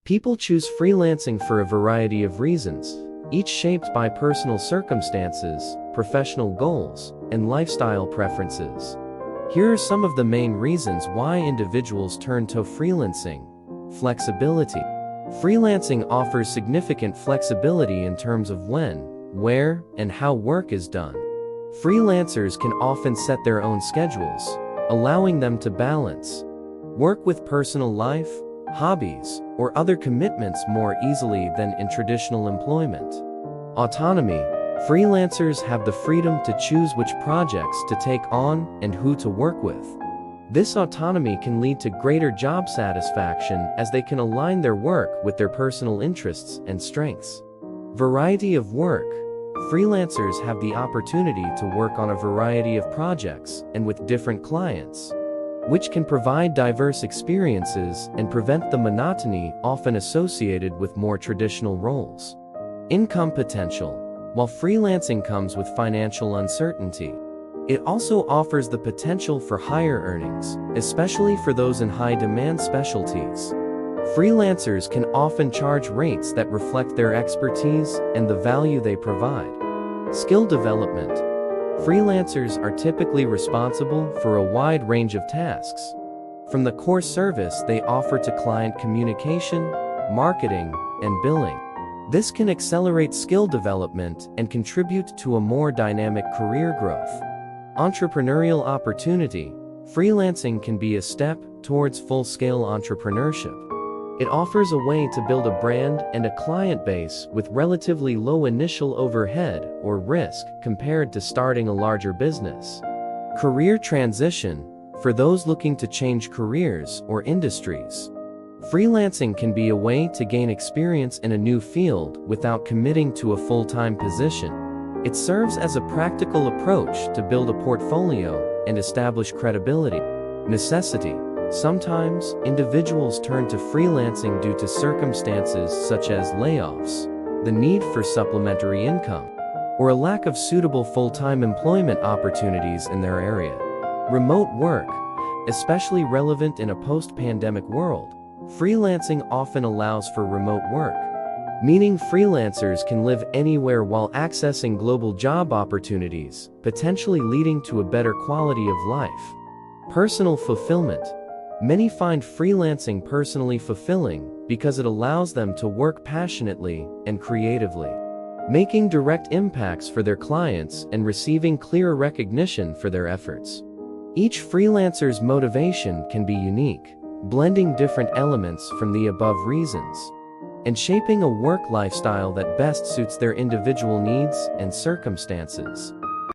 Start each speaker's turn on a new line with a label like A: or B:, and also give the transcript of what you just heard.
A: People choose freelancing for a variety of reasons, each shaped by personal circumstances, professional goals, and lifestyle preferences. Here are some of the main reasons why individuals turn to freelancing. Flexibility. Freelancing offers significant flexibility in terms of when, where, and how work is done. Freelancers can often set their own schedules, allowing them to balance work with personal life, hobbies, or other commitments more easily than in traditional employment. Autonomy. Freelancers have the freedom to choose which projects to take on and who to work with. This autonomy can lead to greater job satisfaction as they can align their work with their personal interests and strengths. Variety of work. Freelancers have the opportunity to work on a variety of projects and with different clients, which can provide diverse experiences and prevent the monotony often associated with more traditional roles. Income potential. While freelancing comes with financial uncertainty, it also offers the potential for higher earnings, especially for those in high-demand specialties. Freelancers can often charge rates that reflect their expertise and the value they provide. Skill development. Freelancers are typically responsible for a wide range of tasks, from the core service they offer to client communication, marketing, and billing. This can accelerate skill development and contribute to a more dynamic career growth. Entrepreneurial opportunity. Freelancing can be a step towards full-scale entrepreneurship. It offers a way to build a brand and a client base with relatively low initial overhead or risk compared to starting a larger business. Career transition. For those looking to change careers or industries, freelancing can be a way to gain experience in a new field without committing to a full-time position. It serves as a practical approach to build a portfolio and establish credibility. Necessity. Sometimes, individuals turn to freelancing due to circumstances such as layoffs, the need for supplementary income, or a lack of suitable full-time employment opportunities in their area. Remote work. Especially relevant in a post-pandemic world, freelancing often allows for remote work, meaning freelancers can live anywhere while accessing global job opportunities, potentially leading to a better quality of life. Personal fulfillment. Many find freelancing personally fulfilling because it allows them to work passionately and creatively, making direct impacts for their clients and receiving clear recognition for their efforts. Each freelancer's motivation can be unique, blending different elements from the above reasons, and shaping a work lifestyle that best suits their individual needs and circumstances.